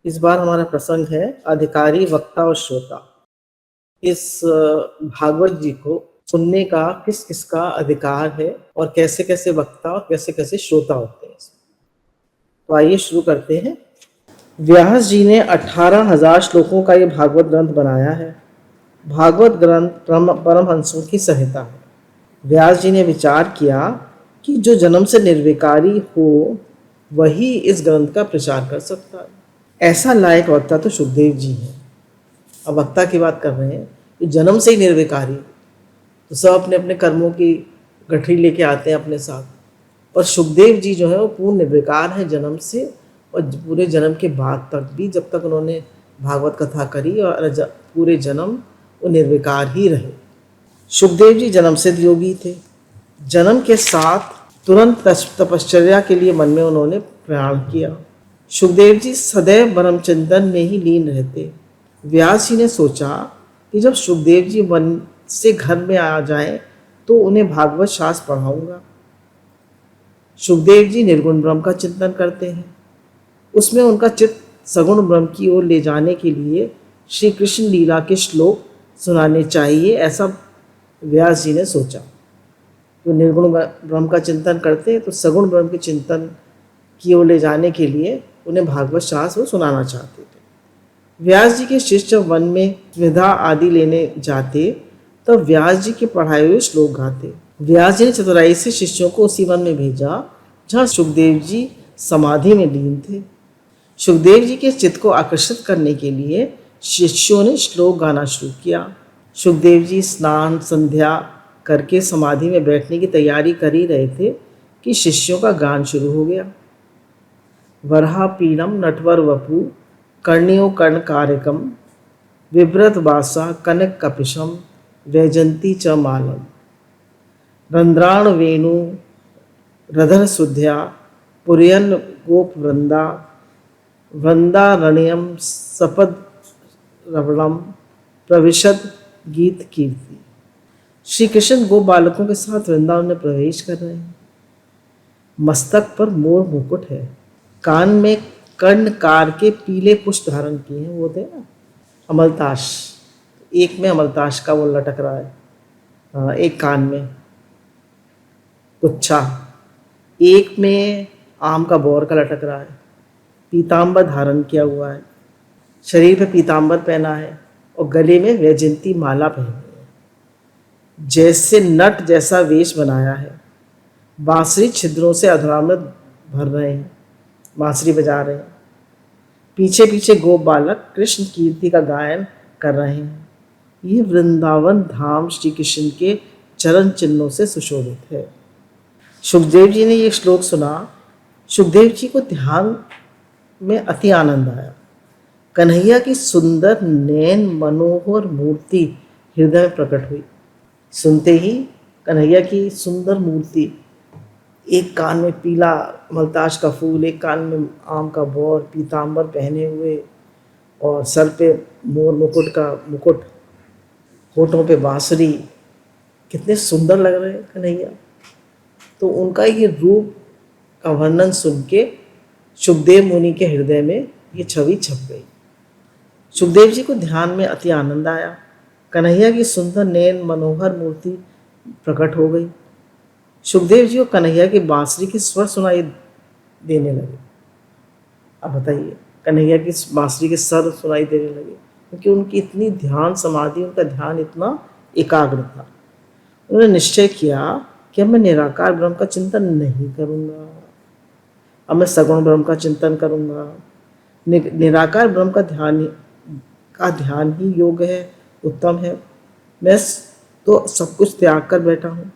इस बार हमारा प्रसंग है अधिकारी, वक्ता और श्रोता। इस भागवत जी को सुनने का किस किसका अधिकार है और कैसे कैसे वक्ता और कैसे कैसे श्रोता होते हैं। तो आइए शुरू करते हैं। व्यास जी ने 18,000 श्लोकों का ये भागवत ग्रंथ बनाया है। भागवत ग्रंथ परमहंसों की संहिता है। व्यास जी ने विचार किया कि जो जन्म से निर्विकारी हो वही इस ग्रंथ का प्रचार कर सकता है। ऐसा लायक वक्ता तो सुखदेव जी हैं। अब वक्ता की बात कर रहे हैं, तो जन्म से ही निर्विकारी, तो सब अपने अपने कर्मों की गठरी लेके आते हैं अपने साथ। और सुखदेव जी जो है वो पूर्ण निर्विकार है जन्म से, और पूरे जन्म के बाद तक भी, जब तक उन्होंने भागवत कथा करी और पूरे जन्म वो निर्विकार ही रहे। सुखदेव जी जन्म से योगी थे। जन्म के साथ तुरंत तपश्चर्या के लिए मन में उन्होंने प्रयाण किया। सुखदेव जी सदैव ब्रह्म चिंतन में ही लीन रहते। व्यास जी ने सोचा कि जब सुखदेव जी वन से घर में आ जाएं तो उन्हें भागवत शास्त्र पढ़ाऊंगा। सुखदेव जी निर्गुण ब्रह्म का चिंतन करते हैं। उसमें उनका चित्त सगुण ब्रह्म की ओर ले जाने के लिए श्री कृष्ण लीला के श्लोक सुनाने चाहिए, ऐसा व्यास जी ने सोचा। तो निर्गुण ब्रह्म का चिंतन करते हैं तो सगुण ब्रह्म के चिंतन की ओर ले जाने के लिए उन्हें भागवत शास्त्र सुनाना चाहते थे। व्यास जी के शिष्य जब वन में विधा आदि लेने जाते तब व्यास जी के पढ़ाए हुए श्लोक गाते। व्यास जी ने चतुराई से शिष्यों को उसी वन में भेजा जहाँ सुखदेव जी समाधि में लीन थे। सुखदेव जी के चित्त को आकर्षित करने के लिए शिष्यों ने श्लोक गाना शुरू किया। सुखदेव जी स्नान संध्या करके समाधि में बैठने की तैयारी कर ही रहे थे कि शिष्यों का गान शुरू हो गया। वरहा पीड़म नटवर वपु कर्ण्यो कर्ण कार्यकम विव्रत वासा कनक कपिशम वैजंती च मालम रंध्राण वेणु रधर सुध्या पुरयन गोप वृंदा वृंदारण्यम सपद रवणम प्रविशद गीत कीर्ति। श्री कृष्ण गोप बालकों के साथ वृंदावन में प्रवेश कर रहे हैं। मस्तक पर मोर मुकुट है, कान में कर्णकार के पीले पुष्प धारण किए हैं, वो थे ना अमलताश, एक में अमलताश का वो लटक रहा है, एक कान में गुच्छा, एक में आम का बौर का लटक रहा है। पीताम्बर धारण किया हुआ है, शरीर पे पीताम्बर पहना है और गले में वैजयंती माला पहनी है। जैसे नट जैसा वेश बनाया है। बांसुरी छिद्रों से अधरामृत भर रहे हैं, बांसुरी बजा रहे हैं। पीछे पीछे गोप बालक कृष्ण कीर्ति का गायन कर रहे हैं। ये वृंदावन धाम श्री कृष्ण के चरण चिन्हों से सुशोभित है। सुखदेव जी ने ये श्लोक सुना। सुखदेव जी को ध्यान में अति आनंद आया। कन्हैया की सुंदर नैन मनोहर मूर्ति हृदय में प्रकट हुई। सुनते ही कन्हैया की सुंदर मूर्ति, एक कान में पीला मलताश का फूल, एक कान में आम का बौर, पीताम्बर पहने हुए और सर पे मोर मुकुट का मुकुट, होठों पे बांसुरी, कितने सुंदर लग रहे हैं कन्हैया। तो उनका ये रूप का वर्णन सुन के सुखदेव मुनि के हृदय में ये छवि छप गई। सुखदेव जी को ध्यान में अति आनंद आया। कन्हैया की सुंदर नैन मनोहर मूर्ति प्रकट हो गई। सुखदेव जी को कन्हैया की बांसुरी की स्वर सुनाई देने लगे। अब बताइए, कन्हैया की बांसुरी के स्वर सुनाई देने लगे क्योंकि उनकी इतनी ध्यान समाधि, उनका ध्यान इतना एकाग्र था। उन्होंने निश्चय किया कि अब मैं निराकार ब्रह्म का चिंतन नहीं करूँगा, अब मैं सगुण ब्रह्म का चिंतन करूँगा। निराकार ब्रह्म का ध्यान ही योग है, उत्तम है। मैं तो सब कुछ त्याग कर बैठा हूँ,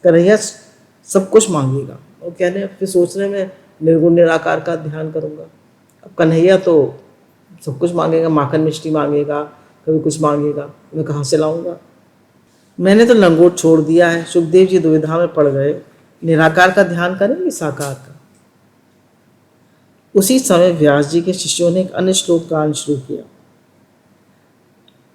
कन्हैया सब कुछ मांगेगा। और कहने फिर सोच रहे मैं निर्गुण निराकार का ध्यान करूँगा। अब कन्हैया तो सब कुछ मांगेगा, माखन मिष्टी मांगेगा, कभी कुछ मांगेगा, मैं कहाँ से लाऊंगा। मैंने तो लंगोट छोड़ दिया है। सुखदेव जी दुविधा में पड़ गए, निराकार का ध्यान करेंगे साकार का। उसी समय व्यास जी के शिष्यों ने एक अन्य श्लोक गान शुरू किया।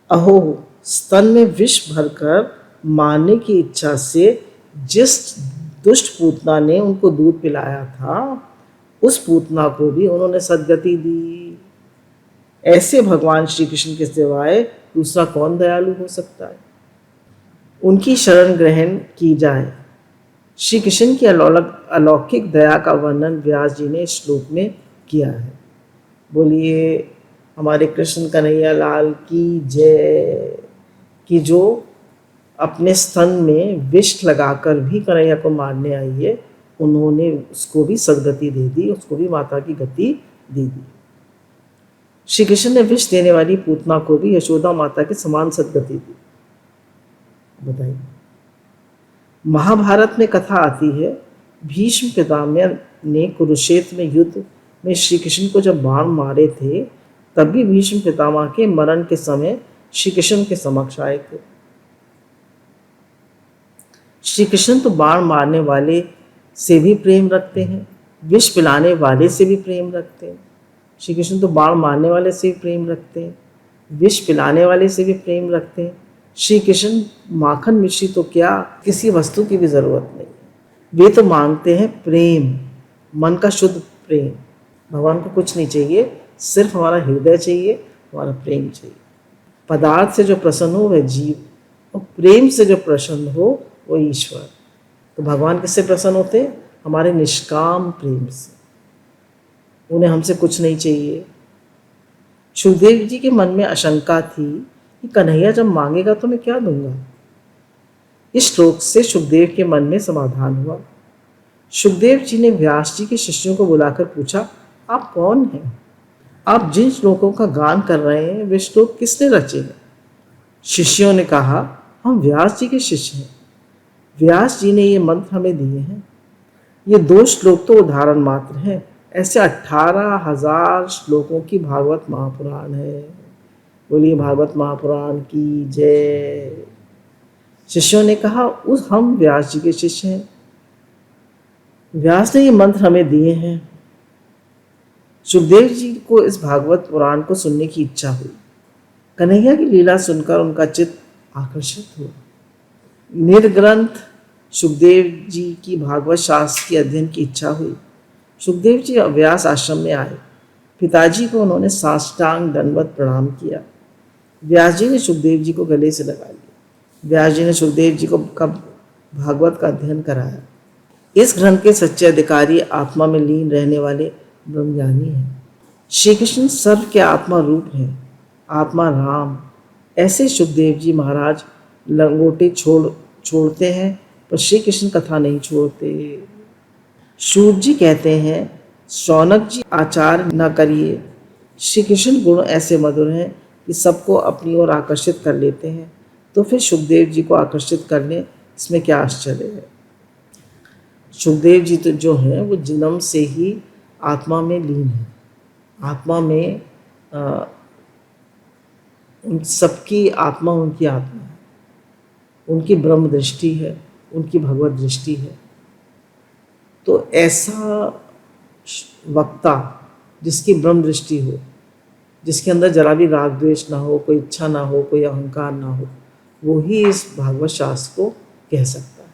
अहो, स्तन में विष भरकर मारने की इच्छा से जिस दुष्ट पूतना ने उनको दूध पिलाया था, उस पूतना को भी उन्होंने सद्गति दी। ऐसे भगवान श्री कृष्ण के सिवाय दूसरा कौन दयालु हो सकता है। उनकी शरण ग्रहण की जाए। श्री कृष्ण की अलौकिक दया का वर्णन व्यास जी ने इस श्लोक में किया है। बोलिए हमारे कृष्ण कन्हैया लाल की जय। कि जो अपने स्तन में विष लगाकर भी कन्हैया को मारने आई है, उन्होंने उसको भी सदगति दे दी, उसको भी माता की गति दे दी। श्री कृष्ण ने विष देने वाली पूतना को भी यशोदा माता के समान सदगति दी। बताइए, महाभारत में कथा आती है, भीष्म पितामह ने कुरुक्षेत्र में युद्ध में श्री कृष्ण को जब बाण मारे थे, तब भी भीष्म पितामह के मरण के समय श्री कृष्ण के समक्ष आए थे। श्री कृष्ण तो बाण मारने वाले से भी प्रेम रखते हैं, विष पिलाने वाले से भी प्रेम रखते हैं। श्री कृष्ण तो बाण मारने वाले से भी प्रेम रखते हैं, विष पिलाने वाले से भी प्रेम रखते हैं। श्री कृष्ण माखन मिश्री तो क्या, किसी वस्तु की भी जरूरत नहीं है। वे तो मांगते हैं प्रेम, मन का शुद्ध प्रेम। भगवान को कुछ नहीं चाहिए, सिर्फ हमारा हृदय चाहिए, हमारा प्रेम चाहिए। पदार्थ से जो प्रसन्न हो वह जीव, और प्रेम से जो प्रसन्न हो वो ईश्वर। तो भगवान किससे प्रसन्न होते हैं? हमारे निष्काम प्रेम से। उन्हें हमसे कुछ नहीं चाहिए। सुखदेव जी के मन में आशंका थी कि कन्हैया जब मांगेगा तो मैं क्या दूंगा। इस श्लोक से सुखदेव के मन में समाधान हुआ। सुखदेव जी ने व्यास जी के शिष्यों को बुलाकर पूछा, आप कौन हैं? आप जिन श्लोकों का गान कर रहे हैं वे श्लोक किसने रचे हैं? शिष्यों ने कहा, हम व्यास जी के शिष्य हैं। व्यास जी ने ये मंत्र हमें दिए हैं। ये 2 श्लोक तो उदाहरण मात्र हैं, ऐसे 18,000 श्लोकों की भागवत महापुराण है। बोलिए भागवत महापुराण की जय। शिष्यों ने कहा, उस हम व्यास जी के शिष्य हैं, व्यास ने ये मंत्र हमें दिए हैं। सुखदेव जी को इस भागवत पुराण को सुनने की इच्छा हुई। कन्हैया की लीला सुनकर उनका चित्त आकर्षित हुआ। निर्ग्रंथ सुखदेव जी की भागवत शास्त्र की अध्ययन की इच्छा हुई। सुखदेव जी व्यास आश्रम में आए। पिताजी को उन्होंने साष्टांग दंडवत प्रणाम किया। व्यास जी ने सुखदेव जी को गले से लगा लिया। व्यास जी ने सुखदेव जी को भागवत का अध्ययन कराया। इस ग्रंथ के सच्चे अधिकारी आत्मा में लीन रहने वाले ब्रह्मज्ञानी हैं। श्री कृष्ण सर्व के आत्मा रूप हैं, आत्मा राम। ऐसे सुखदेव जी महाराज लंगोटे छोड़ते हैं, पर श्री कृष्ण कथा नहीं छोड़ते। सूत जी कहते हैं, शौनक जी आचार न करिए। श्री कृष्ण गुण ऐसे मधुर हैं कि सबको अपनी ओर आकर्षित कर लेते हैं, तो फिर सुखदेव जी को आकर्षित करने इसमें क्या आश्चर्य है। सुखदेव जी तो जो हैं वो जन्म से ही आत्मा में लीन है। आत्मा में उन सबकी आत्मा उनकी आत्मा है, उनकी ब्रह्म दृष्टि है, उनकी भगवत दृष्टि है। तो ऐसा वक्ता जिसकी ब्रह्म दृष्टि हो, जिसके अंदर जरा भी राग द्वेष ना हो, कोई इच्छा ना हो, कोई अहंकार ना हो, वो ही इस भागवत शास्त्र को कह सकता है।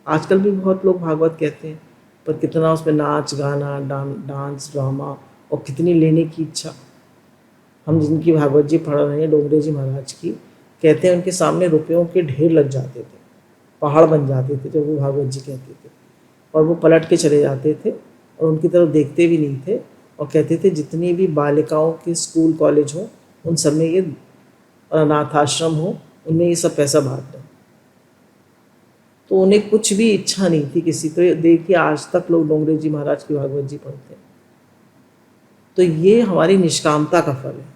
आजकल भी बहुत लोग भागवत कहते हैं, पर कितना उसमें नाच गाना, डांस ड्रामा, और कितनी लेने की इच्छा। हम जिनकी भागवत जी पढ़ रहे हैं, डोंगरे जी महाराज की, कहते हैं उनके सामने रुपयों के ढेर लग जाते थे, पहाड़ बन जाते थे जब वो भागवत जी कहते थे, और वो पलट के चले जाते थे और उनकी तरफ देखते भी नहीं थे, और कहते थे जितनी भी बालिकाओं के स्कूल कॉलेज हो उन सब में ये, अनाथ आश्रम हो उनमें ये सब पैसा बांट दें। तो उन्हें कुछ भी इच्छा नहीं थी किसी। तो देखिए आज तक लोग डोंगरे जी महाराज की भागवत जी पढ़ते हैं। तो ये हमारी निष्कामता का फल है।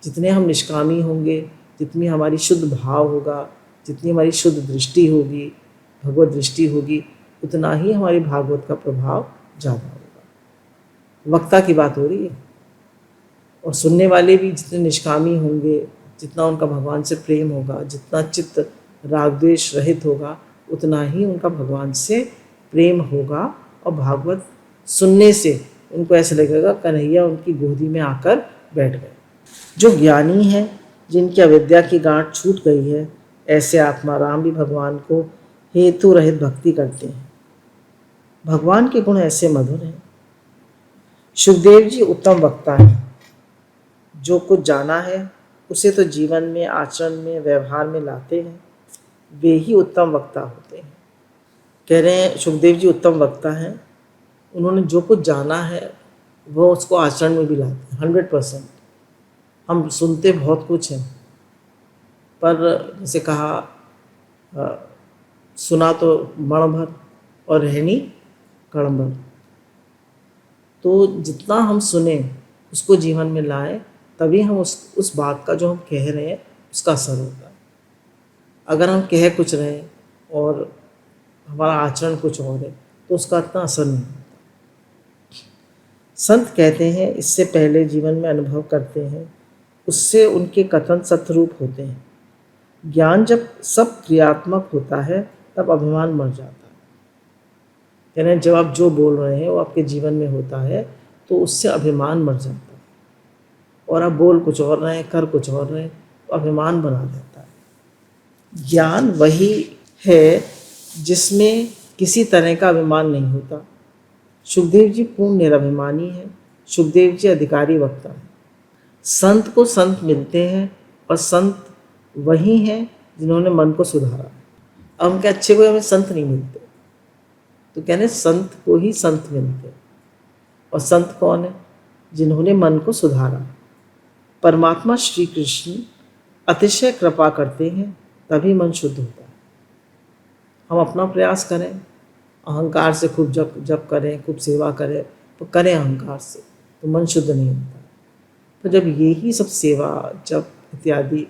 जितने हम निष्कामी होंगे, जितनी हमारी शुद्ध भाव होगा, जितनी हमारी शुद्ध दृष्टि होगी, भगवत दृष्टि होगी, उतना ही हमारी भागवत का प्रभाव ज़्यादा होगा। वक्ता की बात हो रही है, और सुनने वाले भी जितने निष्कामी होंगे, जितना उनका भगवान से प्रेम होगा, जितना चित्त राग द्वेष रहित होगा, उतना ही उनका भगवान से प्रेम होगा। और भागवत सुनने से उनको ऐसा लगेगा कन्हैया उनकी गोदी में आकर बैठ गए। जो ज्ञानी हैं, जिनकी अविद्या की गांठ छूट गई है, ऐसे आत्माराम भी भगवान को हेतु रहित भक्ति करते हैं। भगवान के गुण ऐसे मधुर हैं। सुखदेव जी उत्तम वक्ता हैं। जो कुछ जाना है उसे तो जीवन में, आचरण में, व्यवहार में लाते हैं, वे ही उत्तम वक्ता होते हैं। कह रहे हैं सुखदेव जी उत्तम वक्ता हैं। उन्होंने जो कुछ जाना है वो उसको आचरण में भी लाते हैं 100%। हम सुनते बहुत कुछ हैं, पर जैसे कहा सुना तो मण भर और रहनी कण भर। तो जितना हम सुने उसको जीवन में लाएं, तभी हम उस बात का जो हम कह रहे हैं उसका असर होता है। अगर हम कह कुछ रहे हैं और हमारा आचरण कुछ और है तो उसका इतना असर नहीं होता। संत कहते हैं इससे पहले जीवन में अनुभव करते हैं, उससे उनके कथन सत्यरूप होते हैं। ज्ञान जब सब क्रियात्मक होता है तब अभिमान मर जाता है। यानी जब आप जो बोल रहे हैं वो आपके जीवन में होता है तो उससे अभिमान मर जाता है, और आप बोल कुछ और रहे हैं, कर कुछ और रहे हैं, तो अभिमान बना देता है। ज्ञान वही है जिसमें किसी तरह का अभिमान नहीं होता। सुखदेव जी पूर्ण निराभिमानी हैं। सुखदेव जी अधिकारी वक्ता हैं। संत को संत मिलते हैं, और संत वही हैं जिन्होंने मन को सुधारा। अब हम क्या अच्छे को हमें संत नहीं मिलते, तो कहने संत को ही संत मिलते हैं। और संत कौन है? जिन्होंने मन को सुधारा। परमात्मा श्री कृष्ण अतिशय कृपा करते हैं, तभी मन शुद्ध होता है। हम अपना प्रयास करें, अहंकार से खूब जप करें, खूब सेवा करें, तो करें अहंकार से, तो मन शुद्ध नहीं होता। तो जब यही सब सेवा, जप इत्यादि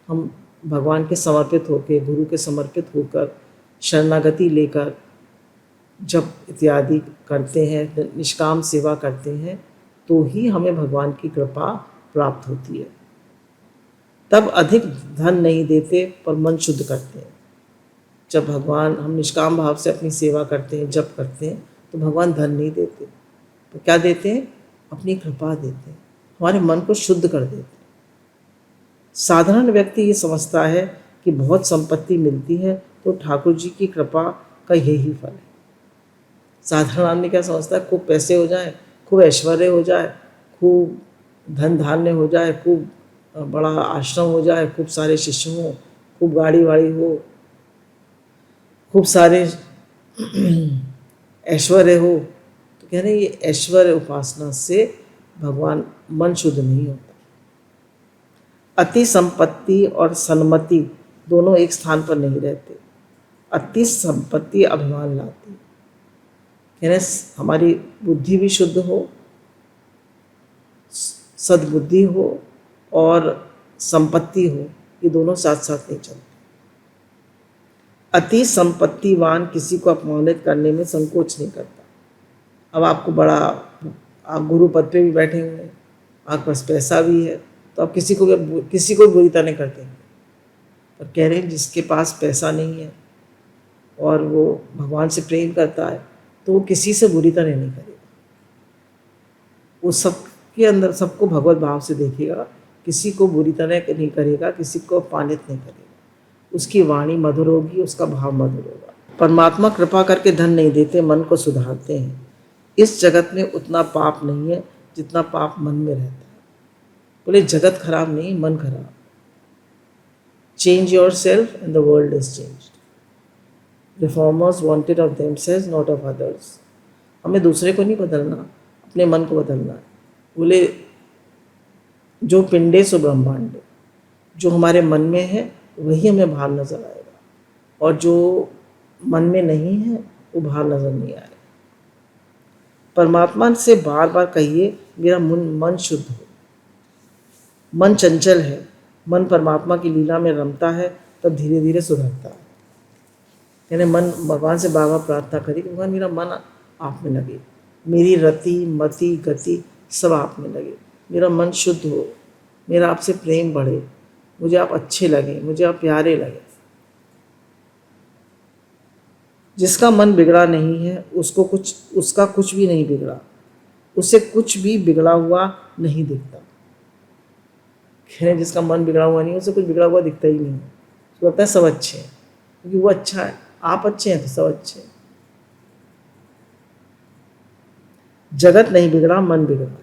हम भगवान के समर्पित होकर, गुरु के समर्पित होकर, शरणागति लेकर जप इत्यादि करते हैं, निष्काम सेवा करते हैं, तो ही हमें भगवान की कृपा प्राप्त होती है। तब अधिक धन नहीं देते पर मन शुद्ध करते हैं। जब भगवान, हम निष्काम भाव से अपनी सेवा करते हैं, जप करते हैं, तो भगवान धन नहीं देते, तो क्या देते हैं? अपनी कृपा देते हैं, हमारे मन को शुद्ध कर देते हैं। साधारण व्यक्ति ये समझता है कि बहुत संपत्ति मिलती है तो ठाकुर जी की कृपा का यही फल है। साधारण आदमी क्या समझता है? खूब पैसे हो जाए, खूब ऐश्वर्य हो जाए, खूब धन धान्य हो जाए, खूब बड़ा आश्रम हो जाए, खूब सारे शिष्य हों, खूब गाड़ी वाड़ी हो, खूब सारे ऐश्वर्य हो, तो कह रहे हैं ये ऐश्वर्य उपासना से भगवान मन शुद्ध नहीं होता। अति संपत्ति और सन्मति दोनों एक स्थान पर नहीं रहते। अति संपत्ति अभिमान लाती। कह रहे हमारी बुद्धि भी शुद्ध हो, सद्बुद्धि हो और संपत्ति हो, ये दोनों साथ साथ नहीं चलते। अति संपत्तिवान किसी को अपमानित करने में संकोच नहीं करता। अब आपको बड़ा, आप गुरु पद पे भी बैठे हुए हैं, आपके पास पैसा भी है, तो आप किसी को बुरी तरह नहीं करते। पर कह रहे हैं जिसके पास पैसा नहीं है और वो भगवान से प्रेम करता है, तो वो किसी से बुरी तरह नहीं करेगा। वो सबके अंदर, सबको भगवत भाव से देखेगा, किसी को बुरी तरह नहीं करेगा, किसी को अपमानित नहीं करेगा। उसकी वाणी मधुर होगी, उसका भाव मधुर होगा। परमात्मा कृपा करके धन नहीं देते, मन को सुधारते हैं। इस जगत में उतना पाप नहीं है जितना पाप मन में रहता है। बोले जगत खराब नहीं, मन खराब। Change your self and the world is changed. Reformers wanted of themselves not of others. हमें दूसरे को नहीं बदलना, अपने मन को बदलना है। बोले जो पिंडे सो ब्रह्मांडे, जो हमारे मन में है वही हमें बाहर नजर आएगा, और जो मन में नहीं है वो बाहर नजर नहीं आएगा। परमात्मा से बार बार कहिए मेरा मन शुद्ध हो। मन चंचल है, मन परमात्मा की लीला में रमता है, तब धीरे धीरे सुधरता है। यानी मन भगवान से बार बार प्रार्थना करिए, भगवान मेरा मन आप में लगे, मेरी रति मति गति सब आप में लगे, मेरा मन शुद्ध हो, मेरा आपसे प्रेम बढ़े, मुझे आप अच्छे लगे, मुझे आप प्यारे लगे। जिसका मन बिगड़ा नहीं है उसका कुछ भी नहीं बिगड़ा, उसे कुछ भी बिगड़ा हुआ नहीं दिखता। जिसका मन बिगड़ा हुआ नहीं है उसे कुछ बिगड़ा हुआ दिखता ही नहीं है। उसको लगता है सब अच्छे हैं, क्योंकि वो अच्छा है, आप अच्छे हैं तो सब अच्छे हैं। जगत नहीं बिगड़ा, मन बिगड़ा।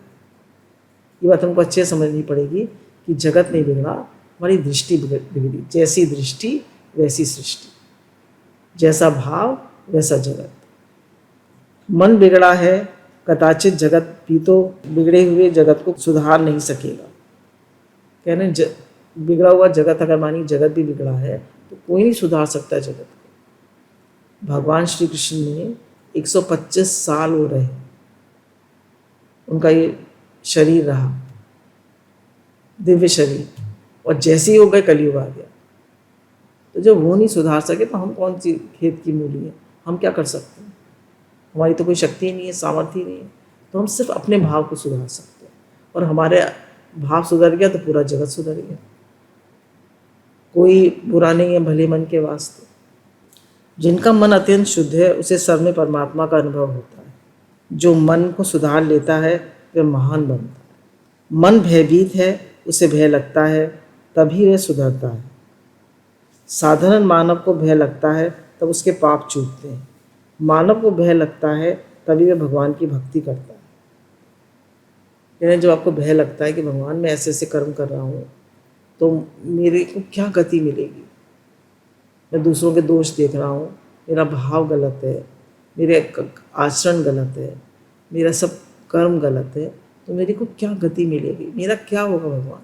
ये बात हमको अच्छे से समझनी पड़ेगी कि जगत नहीं बिगड़ा, हमारी दृष्टि बिगड़ी। जैसी दृष्टि वैसी सृष्टि, जैसा भाव वैसा जगत। मन बिगड़ा है, कदाचित जगत भी तो बिगड़े हुए जगत को सुधार नहीं सकेगा। कहने बिगड़ा हुआ जगत, अगर मानी जगत भी बिगड़ा है तो कोई नहीं सुधार सकता जगत को। भगवान श्री कृष्ण ने 125 साल हो रहे, उनका ये शरीर रहा, दिव्य शरीर, और जैसे ही हो गए कलयुग आ गया। तो जब वो नहीं सुधार सके तो हम कौन सी खेत की मूली है, हम क्या कर सकते हैं? हमारी तो कोई शक्ति नहीं है, सामर्थ्य नहीं है। तो हम सिर्फ अपने भाव को सुधार सकते हैं, और हमारे भाव सुधर गया तो पूरा जगत सुधर गया। कोई बुरा नहीं है भले मन के वास्ते। जिनका मन अत्यंत शुद्ध है उसे सर में परमात्मा का अनुभव होता है। जो मन को सुधार लेता है वह महान बनता है। मन भयभीत है, उसे भय लगता है, तभी वह सुधरता है। साधारण मानव को भय लगता है तब उसके पाप छूटते हैं। मानव को भय लगता है तभी वह भगवान की भक्ति करता है। यानी जब आपको भय लगता है कि भगवान मैं ऐसे ऐसे कर्म कर रहा हूँ तो मेरे को क्या गति मिलेगी, मैं दूसरों के दोष देख रहा हूँ, मेरा भाव गलत है, मेरे आचरण गलत है, मेरा सब कर्म गलत है, तो मेरे को क्या गति मिलेगी, मेरा क्या होगा भगवान।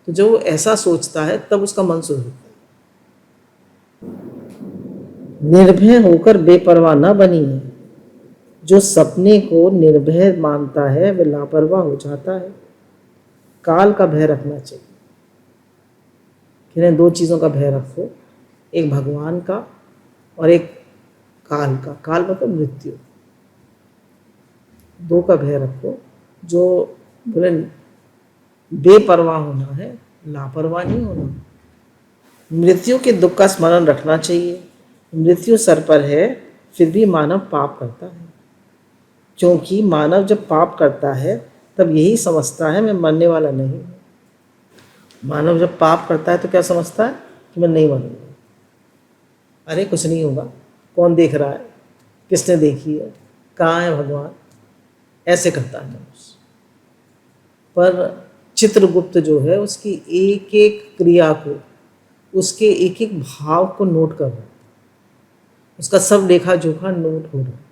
तो जब वो ऐसा सोचता है तब उसका मन सुधरता है। निर्भय होकर बेपरवाह न बनिए। जो सपने को निर्भय मानता है वह लापरवाह हो जाता है। काल का भय रखना चाहिए। दो चीज़ों का भय रखो, एक भगवान का और एक काल का। काल मतलब मृत्यु। दो का भय रखो। जो बोले बेपरवाह होना है, लापरवाह नहीं होना। मृत्यु के दुख का स्मरण रखना चाहिए। मृत्यु सर पर है फिर भी मानव पाप करता है, क्योंकि मानव जब पाप करता है तब यही समझता है मैं मरने वाला नहीं हूँ। मानव जब पाप करता है तो क्या समझता है कि मैं नहीं मरूंगा, अरे कुछ नहीं होगा, कौन देख रहा है, किसने देखी है, कहाँ है भगवान, ऐसे करता है मनुष्य। पर चित्रगुप्त जो है उसकी एक एक क्रिया को, उसके एक एक भाव को नोट कर रहा है, उसका सब लेखा जोखा नोट हो रहा है।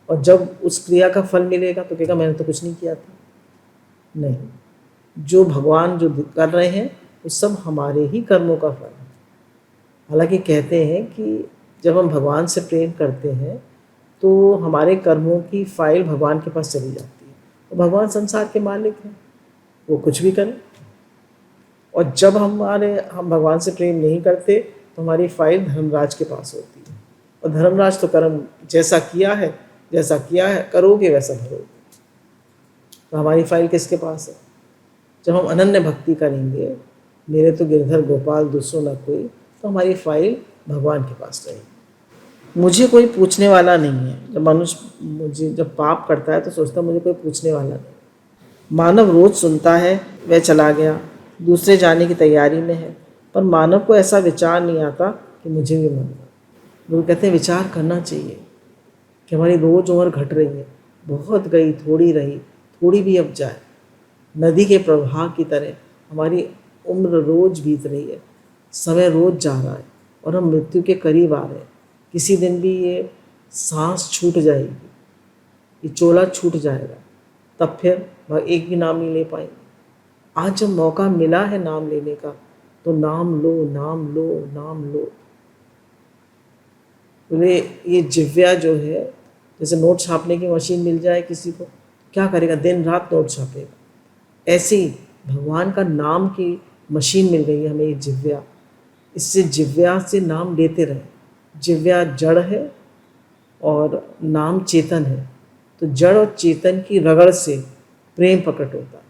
और जब उस क्रिया का फल मिलेगा तो कहेगा मैंने तो कुछ नहीं किया था। नहीं, जो भगवान जो कर रहे हैं वो सब हमारे ही कर्मों का फल है। हालांकि कहते हैं कि जब हम भगवान से प्रेम करते हैं तो हमारे कर्मों की फाइल भगवान के पास चली जाती है, और भगवान संसार के मालिक हैं, वो कुछ भी करें। और जब हम भगवान से प्रेम नहीं करते तो हमारी फाइल धर्मराज के पास होती है, और धर्मराज तो कर्म जैसा किया है करोगे वैसा भरोगे। तो हमारी फाइल किसके पास है? जब हम अनन्य भक्ति करेंगे, मेरे तो गिरधर गोपाल दूसरों न कोई, तो हमारी फाइल भगवान के पास रहेगी। मुझे कोई पूछने वाला नहीं है। जब मनुष्य जब पाप करता है तो सोचता है मुझे कोई पूछने वाला नहीं। मानव रोज सुनता है वह चला गया, दूसरे जाने की तैयारी में है, पर मानव को ऐसा विचार नहीं आता कि मुझे भी मरना। लोग कहते हैं विचार करना चाहिए कि हमारी रोज उम्र घट रही है, बहुत गई थोड़ी रही, थोड़ी भी अब जाए। नदी के प्रवाह की तरह हमारी उम्र रोज बीत रही है, समय रोज जा रहा है, और हम मृत्यु के करीब आ रहे हैं। किसी दिन भी ये सांस छूट जाएगी, ये चोला छूट जाएगा, तब फिर वह एक भी नाम नहीं ले पाएंगे। आज जब मौका मिला है नाम लेने का तो नाम लो, नाम लो, नाम लो। बोले ये जिव्या जो है, जैसे नोट छापने की मशीन मिल जाए किसी को, क्या करेगा? दिन रात नोट छापेगा। ऐसे ही भगवान का नाम की मशीन मिल गई है हमें, ये जिव्या। इससे जिव्या से नाम लेते रहे। जिव्या जड़ है और नाम चेतन है, तो जड़ और चेतन की रगड़ से प्रेम प्रकट होता है,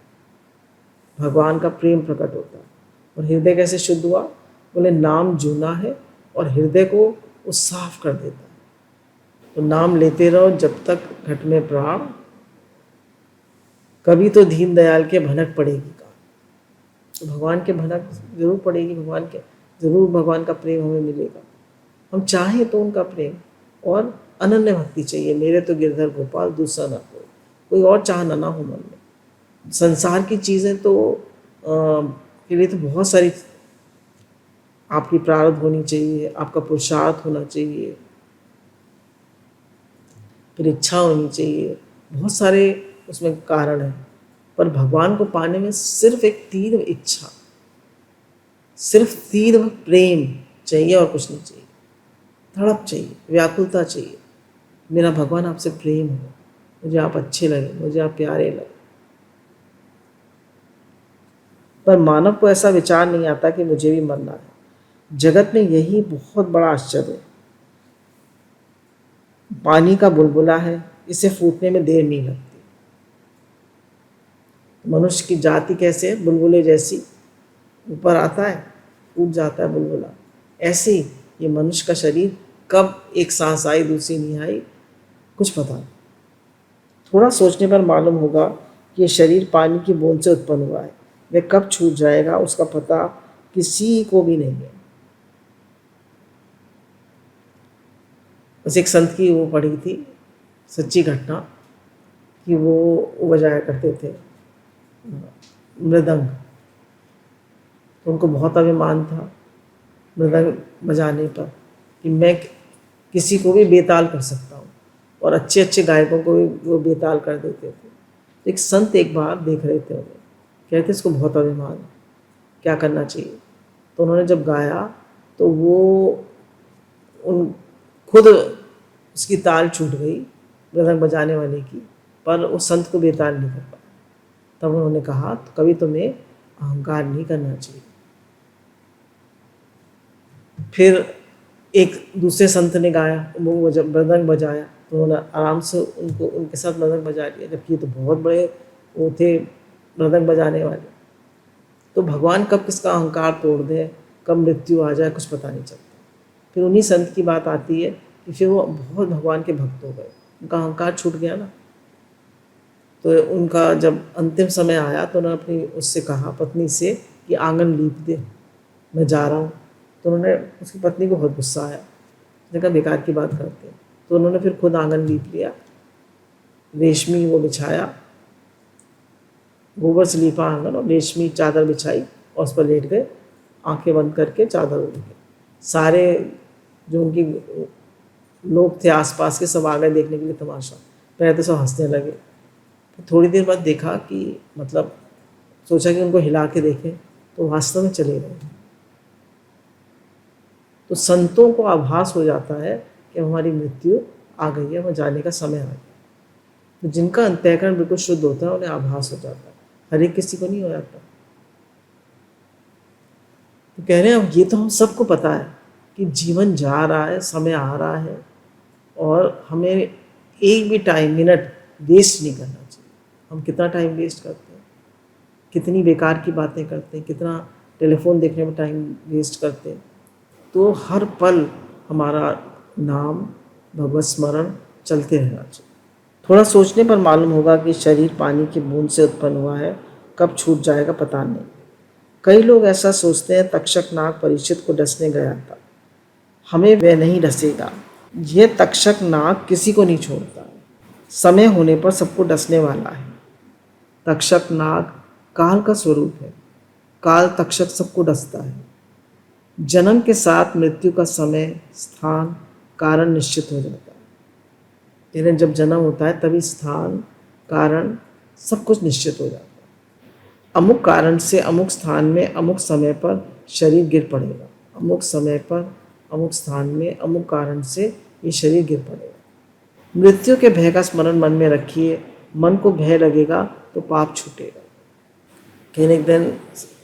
भगवान का प्रेम प्रकट होता है। और हृदय कैसे शुद्ध हुआ? बोले नाम जूना है और हृदय को वो साफ कर देता है। तो नाम लेते रहो जब तक घट में प्राण, कभी तो दीन दयाल के भनक पड़ेगी का। तो भगवान के भनक जरूर पड़ेगी, भगवान के जरूर भगवान का प्रेम हमें मिलेगा। हम चाहें तो उनका प्रेम, और अनन्य भक्ति चाहिए। मेरे तो गिरधर गोपाल दूसरा ना कोई और चाहना ना हो मन में। संसार की चीज़ें तो के लिए तो बहुत सारी आपकी प्रारब्ध होनी चाहिए, आपका पुरुषार्थ होना चाहिए, फिर इच्छा होनी चाहिए, बहुत सारे उसमें कारण हैं। पर भगवान को पाने में सिर्फ एक तीव्र इच्छा, सिर्फ तीव्र प्रेम चाहिए और कुछ नहीं चाहिए। तड़प चाहिए, व्याकुलता चाहिए, मेरा भगवान आपसे प्रेम हो, मुझे आप अच्छे लगे, मुझे आप प्यारे लगे। पर मानव को ऐसा विचार नहीं आता कि मुझे भी मरना है। जगत में यही बहुत बड़ा आश्चर्य है। पानी का बुलबुला है, इसे फूटने में देर नहीं लगती। मनुष्य की जाति कैसे है? बुलबुले जैसी, ऊपर आता है, फूट जाता है बुलबुला। ऐसे ही ये मनुष्य का शरीर, कब एक सांस आई दूसरी नहीं आई, कुछ पता नहीं। थोड़ा सोचने पर मालूम होगा कि ये शरीर पानी की बूंद से उत्पन्न हुआ है। वह कब छूट जाएगा उसका पता किसी को भी नहीं है। बस एक संत की वो पढ़ी थी सच्ची घटना कि वो बजाया करते थे मृदंग। तो उनको बहुत अभिमान था मृदंग बजाने पर कि मैं किसी को भी बेताल कर सकता हूँ, और अच्छे अच्छे गायकों को भी वो बेताल कर देते थे। तो एक संत एक बार देख रहे थे उन्हें, कहते इसको बहुत अभिमान है, क्या करना चाहिए। तो उन्होंने जब गाया तो वो उन खुद उसकी ताल छूट गई मृदंग बजाने वाले की, पर उस संत को बेताल नहीं कर पाया। तब उन्होंने कहा तो कभी तुम्हें अहंकार नहीं करना चाहिए। फिर एक दूसरे संत ने गाया, वो मृदंग बजाया, तो उन्होंने आराम से उनको उनके साथ मृदंग बजा लिया, जबकि ये तो बहुत बड़े वो थे मृदंग बजाने वाले। तो भगवान कब किसका अहंकार तोड़ दे, कब मृत्यु आ जाए, कुछ पता नहीं चलता। फिर उन्हीं संत की बात आती है कि फिर वो बहुत भगवान के भक्त हो गए, उनका अहंकार छूट गया ना। तो उनका जब अंतिम समय आया तो उन्होंने अपनी उससे कहा, पत्नी से, कि आंगन लीप दे, मैं जा रहा हूँ। तो उन्होंने, उसकी पत्नी को बहुत गुस्सा आया, उसने कहा बेकार की बात करते हैं। तो उन्होंने फिर खुद आंगन लीप लिया, रेशमी वो बिछाया, गोबर से लीपा आंगन और रेशमी चादर बिछाई और उस पर लेट गए, आंखें बंद करके चादर ओढ़ के। सारे जो उनकी लोग थे आसपास के सब आ गए देखने के लिए तमाशा। पहले तो सब हंसने लगे, फिर थोड़ी देर बाद देखा कि मतलब सोचा कि उनको हिला के देखें, तो वास्तव में चले गए। तो संतों को आभास हो जाता है कि हमारी मृत्यु आ गई है, हमें जाने का समय आ गया। तो जिनका अंतःकरण बिल्कुल शुद्ध होता है उन्हें आभास हो जाता है, हर एक किसी को नहीं हो जाता। तो कह रहे हैं अब ये तो हम सबको पता है कि जीवन जा रहा है, समय आ रहा है, और हमें एक भी टाइम मिनट वेस्ट नहीं करना चाहिए। हम कितना टाइम वेस्ट करते हैं, कितनी बेकार की बातें करते हैं, कितना टेलीफोन देखने में टाइम वेस्ट करते हैं। तो हर पल हमारा नाम, भगवत स्मरण चलते रहना चाहिए। थोड़ा सोचने पर मालूम होगा कि शरीर पानी की बूंद से उत्पन्न हुआ है, कब छूट जाएगा पता नहीं। कई लोग ऐसा सोचते हैं, तक्षक नाग परीक्षित को डसने गया था, हमें वह नहीं डसेगा। यह तक्षक नाग किसी को नहीं छोड़ता, समय होने पर सबको डसने वाला है। तक्षक नाग काल का स्वरूप है, काल तक्षक सबको डसता है। जन्म के साथ मृत्यु का समय, स्थान, कारण निश्चित हो जाता है। यानी जब जन्म होता है तभी स्थान, कारण, सब कुछ निश्चित हो जाता है। अमुक कारण से अमुक स्थान में अमुक समय पर शरीर गिर पड़ेगा, अमुक समय पर अमुक स्थान में अमुक कारण से ये शरीर गिर पड़ेगा। मृत्यु के भय का स्मरण मन में रखिए, मन को भय लगेगा तो पाप छूटेगा। कहीं एक दिन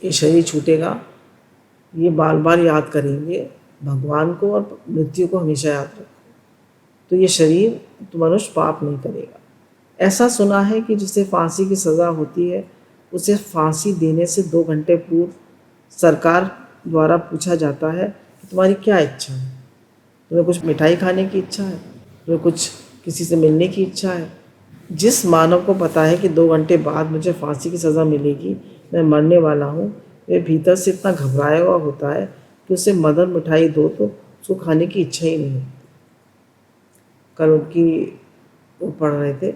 ये शरीर छूटेगा, ये बार बार याद करेंगे भगवान को और मृत्यु को हमेशा याद रखें, तो ये शरीर, तो मनुष्य पाप नहीं करेगा। ऐसा सुना है कि जिसे फांसी की सज़ा होती है उसे फांसी देने से 2 घंटे पूर्व सरकार द्वारा पूछा जाता है कि तुम्हारी क्या इच्छा है, तुम्हें कुछ मिठाई खाने की इच्छा है, तुम्हें कुछ किसी से मिलने की इच्छा है। जिस मानव को पता है कि 2 घंटे बाद मुझे फांसी की सज़ा मिलेगी, मैं मरने वाला हूँ, वे भीतर से इतना घबराया हुआ होता है कि उसे मदर मिठाई दो तो उसको खाने की इच्छा ही नहीं होती। कल उनकी वो पढ़ रहे थे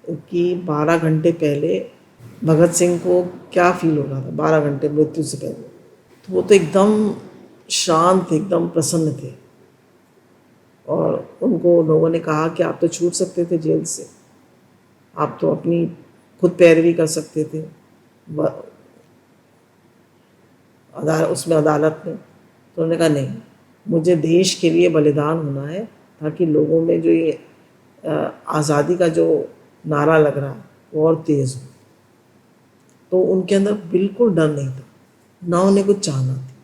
कि 12 घंटे पहले भगत सिंह को क्या फील हो रहा था 12 घंटे मृत्यु से पहले। तो वो तो एकदम शांत थे, एकदम प्रसन्न थे। और उनको लोगों ने कहा कि आप तो छूट सकते थे जेल से, आप तो अपनी खुद पैरवी कर सकते थे उसमें अदालत में। तो उन्होंने कहा नहीं, मुझे देश के लिए बलिदान होना है, ताकि लोगों में जो ये आज़ादी का जो नारा लग रहा है वो और तेज़ हो। तो उनके अंदर बिल्कुल डर नहीं था, ना उन्हें कुछ चाहना थी।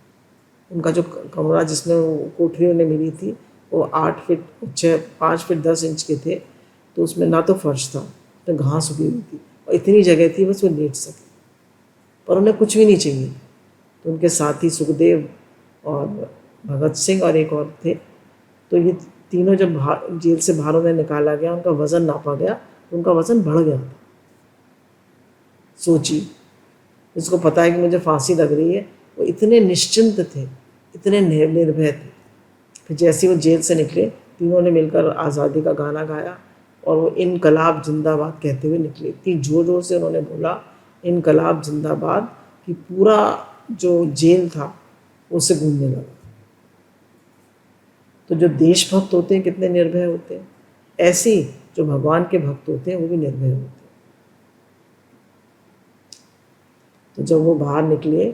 उनका जो कमरा जिसमें वो कोठरी उन्हें मिली थी वो 5 फीट 10 इंच के थे। तो उसमें ना तो फर्श था, तो घास उगी हुई थी, और इतनी जगह थी बस वो लेट सके। पर उन्हें कुछ भी नहीं चाहिए। तो उनके साथी सुखदेव और भगत सिंह और एक और थे। तो ये तीनों जब जेल से बाहर उन्हें निकाला गया, उनका वज़न नापा गया, तो उनका वज़न बढ़ गया था। सोचिए, जिसको पता है कि मुझे फांसी लग रही है, वो इतने निश्चिंत थे, इतने निर्भय थे। फिर जैसे वो जेल से निकले, तीनों ने मिलकर आज़ादी का गाना गाया, और वो इनकलाब जिंदाबाद कहते हुए निकले। इतनी ज़ोर ज़ोर से उन्होंने बोला इनकलाब जिंदाबाद कि पूरा जो जेल था उससे गूंजने लगा। तो जो देशभक्त होते हैं कितने निर्भय होते हैं, ऐसे ही जो भगवान के भक्त होते हैं वो भी निर्भय होते हैं। तो जब वो बाहर निकले,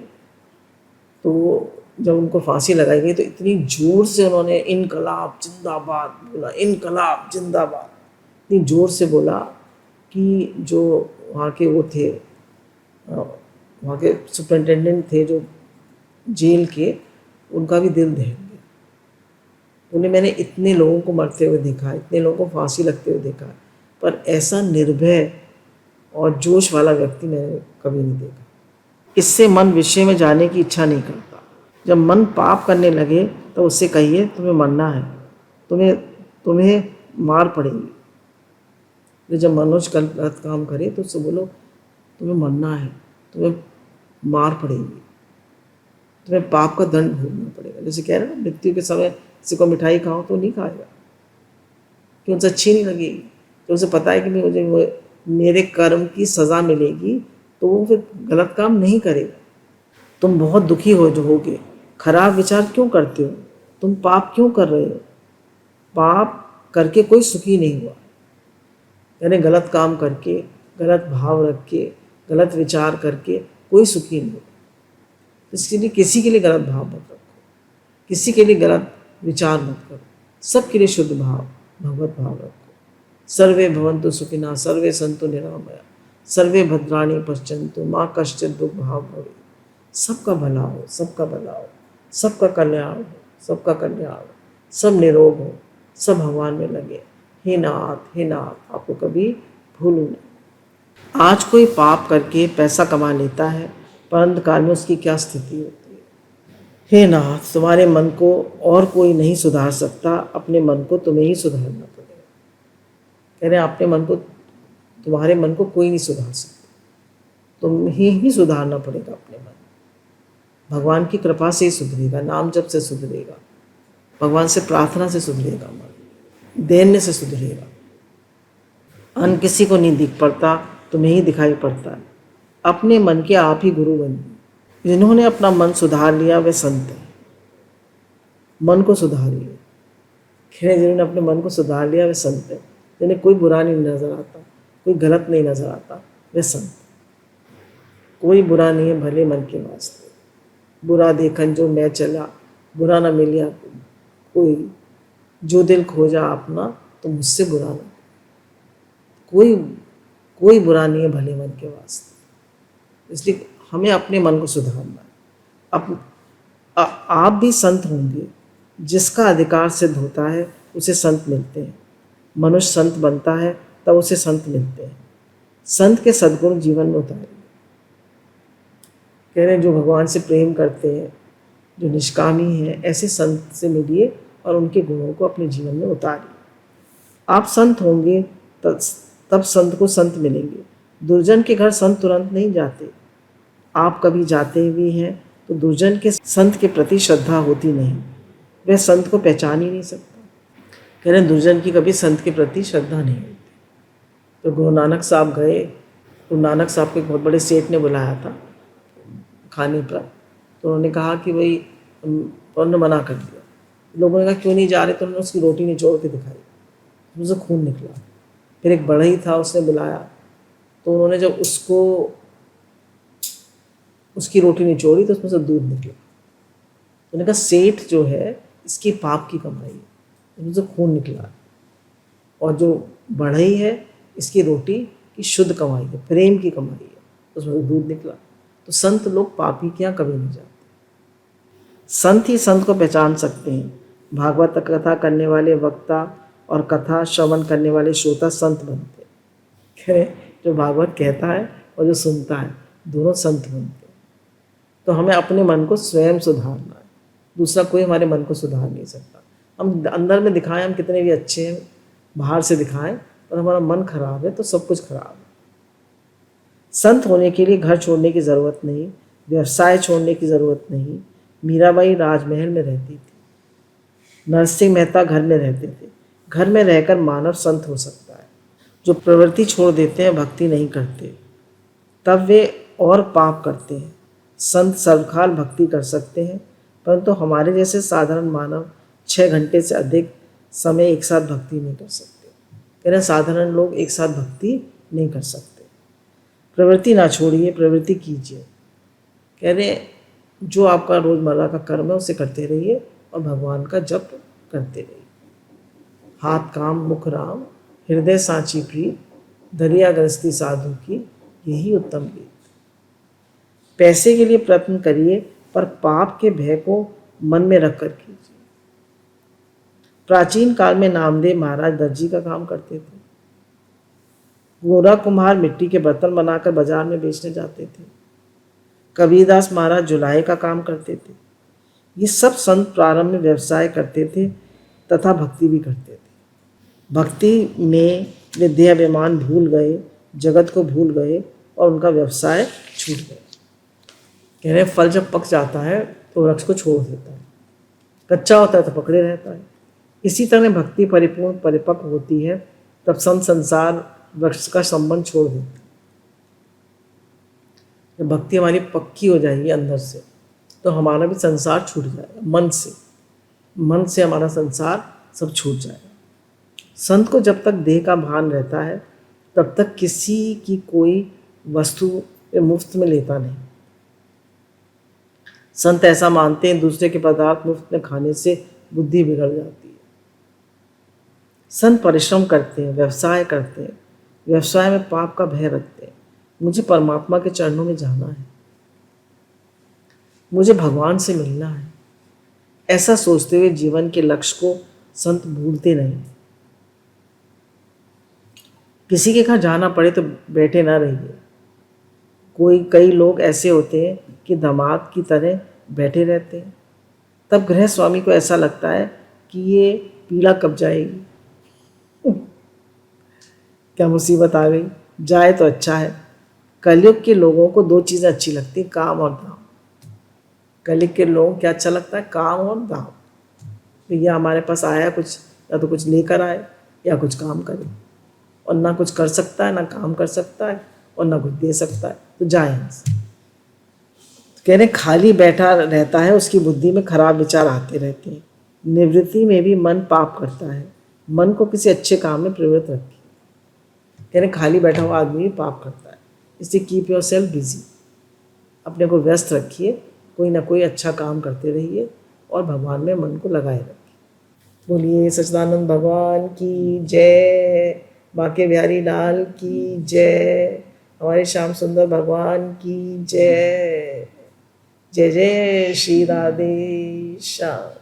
तो जब उनको फांसी लगाई गई, तो इतनी जोर से उन्होंने इनकलाब जिंदाबाद बोला, इनकलाब जिंदाबाद इतनी जोर से बोला कि जो वहाँ के वो थे, वहाँ के सुपरिटेंडेंट थे जो जेल के, उनका भी दिल दहल गया। उन्हें मैंने इतने लोगों को मरते हुए देखा, इतने लोगों को फांसी लगते हुए देखा, पर ऐसा निर्भय और जोश वाला व्यक्ति मैंने कभी नहीं देखा। इससे मन विषय में जाने की इच्छा नहीं करता। जब मन पाप करने लगे तो उससे कहिए तुम्हें मरना है, तुम्हें मार पड़ेगी। जब मनुष्य गलत काम करे तो उससे बोलो तुम्हें मरना है, तुम्हें मार पड़ेगी, तुम्हें पाप का दंड भोगना पड़ेगा। जैसे कह रहे हैं मृत्यु के समय किसी को मिठाई खाओ तो नहीं खाएगा, कि उनसे अच्छी नहीं लगेगी। तो उसे पता है कि मुझे मेरे कर्म की सज़ा मिलेगी, तो वो फिर गलत काम नहीं करेगा। तुम बहुत दुखी होगे, खराब विचार क्यों करते हो, तुम पाप क्यों कर रहे हो? पाप करके कोई सुखी नहीं हुआ। यानी गलत काम करके, गलत भाव रख के, गलत विचार करके कोई सुखी नहीं हुआ। इसके लिए किसी के लिए गलत भाव मत रखो, किसी के लिए गलत विचार मत करो, सबके लिए शुद्ध भाव, भगवत भाव रखो। सर्वे भवन्तु सुखिनः, सर्वे सन्तु निरामया, सर्वे भद्राणि पश्यन्तु माँ कश्चित् दुःख भाव भवेत्। सबका भला हो, सबका भला हो, सबका कल्याण हो, सबका कल्याण हो, सब निरोग हो, सब भगवान में लगे। हे नाथ, हे नाथ, आपको कभी भूलूं नहीं। आज कोई पाप करके पैसा कमा लेता है, पर अंधकार में उसकी क्या स्थिति होती है। हे नाथ, तुम्हारे मन को और कोई नहीं सुधार सकता, अपने मन को तुम्हें ही सुधारना पड़ेगा। कह रहे अपने मन को, तुम्हारे मन को कोई नहीं सुधार सकता, तुम्हें ही सुधारना पड़ेगा अपने मन। भगवान की कृपा से ही सुधरेगा, नाम जप से सुधरेगा, भगवान से प्रार्थना से सुधरेगा, मन दैन्य से सुधरेगा। अन्य किसी को नहीं दिख पड़ता, तुम्हें ही दिखाई पड़ता है। अपने मन के आप ही गुरु बनिए। जिन्होंने अपना मन सुधार लिया वे संत हैं। मन को सुधारिए। खैर, जिन्होंने अपने मन को सुधार लिया वे संत हैं। जिन्हें कोई बुरा नहीं नजर आता, कोई गलत नहीं नजर आता, वे संत। कोई बुरा नहीं है भले मन के वास्ते। बुरा देखन जो मैं चला, बुरा न मिलिया कोई, जो दिल खोजा अपना तो मुझसे बुरा न। कोई बुरा नहीं है भले मन के वास्ते। इसलिए हमें अपने मन को सुधारना है। आप भी संत होंगे। जिसका अधिकार सिद्ध होता है उसे संत मिलते हैं। मनुष्य संत बनता है तब उसे संत मिलते हैं। संत के सद्गुण जीवन में उतारिए। कह रहे हैं जो भगवान से प्रेम करते हैं, जो निष्कामी हैं, ऐसे संत से मिलिए और उनके गुणों को अपने जीवन में उतारिए। आप संत होंगे तब संत को संत मिलेंगे। दुर्जन के घर संत तुरंत नहीं जाते। आप कभी जाते भी हैं तो दुर्जन के संत के प्रति श्रद्धा होती नहीं, वह संत को पहचान ही नहीं सकता। कह रहे दुर्जन की कभी संत के प्रति श्रद्धा नहीं होती। तो गुरु नानक साहब गए गुरु नानक साहब को एक बहुत बड़े सेठ ने बुलाया था खाने पर, तो उन्होंने कहा कि भाई, उन्होंने मना कर दिया। लोगों ने कहा क्यों नहीं जा रहे, तो उन्होंने उसकी रोटी निचोड़ के दिखाई, उससे खून निकला। फिर एक बढ़ई था, उसने बुलाया, तो उन्होंने जब उसकी रोटी निचोड़ी तो उसमें से दूध निकला। उन्होंने कहा सेठ जो है इसकी पाप की कमाई है, उसमें से खून निकला, और जो बढ़ई है इसकी रोटी की शुद्ध कमाई है, प्रेम की कमाई है, उसमें से दूध निकला। तो संत लोग पापी के यहाँ कभी नहीं जाते। संत ही संत को पहचान सकते हैं। भागवत कथा करने वाले वक्ता और कथा श्रवण करने वाले श्रोता संत बनते हैं। कह रहे जो भागवत कहता है और जो सुनता है दोनों संत बनते हैं। तो हमें अपने मन को स्वयं सुधारना है, दूसरा कोई हमारे मन को सुधार नहीं सकता। हम अंदर में दिखाएं हम कितने भी अच्छे हैं, बाहर से दिखाएं, और हमारा मन खराब है तो सब कुछ खराब है। संत होने के लिए घर छोड़ने की ज़रूरत नहीं, व्यवसाय छोड़ने की ज़रूरत नहीं। मीराबाई राजमहल में रहती थी, नरसिंह मेहता घर में रहते थे। घर में रहकर मानव संत हो सकता है। जो प्रवृत्ति छोड़ देते हैं, भक्ति नहीं करते, तब वे और पाप करते हैं। संत सर्वकाल भक्ति कर सकते हैं, परंतु हमारे जैसे साधारण मानव 6 घंटे से अधिक समय एक साथ भक्ति नहीं कर सकते। कह रहे साधारण लोग एक साथ भक्ति नहीं कर सकते। प्रवृत्ति ना छोड़िए, प्रवृत्ति कीजिए। कह रहे जो आपका रोज़मर्रा का कर्म है उसे करते रहिए और भगवान का जप करते रहिए। हाथ काम मुख राम, हृदय सांची प्रीत, दरिया गृहस्थी साधु की, यही उत्तम गीत। पैसे के लिए प्रयत्न करिए, पर पाप के भय को मन में रखकर कीजिए। प्राचीन काल में नामदेव महाराज दर्जी का काम करते थे। गोरा कुम्हार मिट्टी के बर्तन बनाकर बाजार में बेचने जाते थे। कबीरदास महाराज जुलाई का काम करते थे। ये सब संत प्रारंभ में व्यवसाय करते थे तथा भक्ति भी करते थे। भक्ति में वे देह अभिमान भूल गए, जगत को भूल गए और उनका व्यवसाय छूट गया। कह रहे फल जब पक जाता है तो वृक्ष को छोड़ देता है, कच्चा होता है तो पकड़े रहता है। इसी तरह भक्ति परिपूर्ण परिपक्व होती है तब संत संसार वृक्ष का संबंध छोड़ देते हैं। जब भक्ति हमारी पक्की हो जाएगी अंदर से तो हमारा भी संसार छूट जाएगा। मन से हमारा संसार सब छूट जाएगा। संत को जब तक देह का भान रहता है तब तक किसी की कोई वस्तु मुफ्त में लेता नहीं। संत ऐसा मानते हैं दूसरे के पदार्थ मुफ्त में खाने से बुद्धि बिगड़ जाती है। संत परिश्रम करते हैं, व्यवसाय करते हैं, व्यवसाय में पाप का भय रखते हैं। मुझे परमात्मा के चरणों में जाना है, मुझे भगवान से मिलना है, ऐसा सोचते हुए जीवन के लक्ष्य को संत भूलते नहीं। किसी के घर जाना पड़े तो बैठे ना रहिए। कई लोग ऐसे होते हैं कि दामाद की तरह बैठे रहते हैं। तब गृह स्वामी को ऐसा लगता है कि ये पीड़ा कब जाएगी, क्या मुसीबत आ गई, जाए तो अच्छा है। कलयुग के लोगों को 2 चीज़ें अच्छी लगती, काम और दाम। कलयुग के लोगों को क्या अच्छा लगता है, काम और दाम। तो यह हमारे पास आया कुछ, या तो कुछ लेकर आए या कुछ काम करे, और ना कुछ कर सकता है, ना काम कर सकता है, और ना कुछ दे सकता है, तो जाए यहाँ से। कह रहे खाली बैठा रहता है, उसकी बुद्धि में खराब विचार आते रहते हैं। निवृत्ति में भी मन पाप करता है। मन को किसी अच्छे काम में प्रवृत्त रखिए। कह रहे खाली बैठा हुआ आदमी भी पाप करता है, इसलिए कीप योर सेल्फ बिजी। अपने को व्यस्त रखिए, कोई ना कोई अच्छा काम करते रहिए और भगवान में मन को लगाए रखिए। बोलिए सच्चिदानंद भगवान की जय, बांके बिहारी लाल की जय, हमारे श्याम सुंदर भगवान की जय। जय जय श्री राधे श्याम।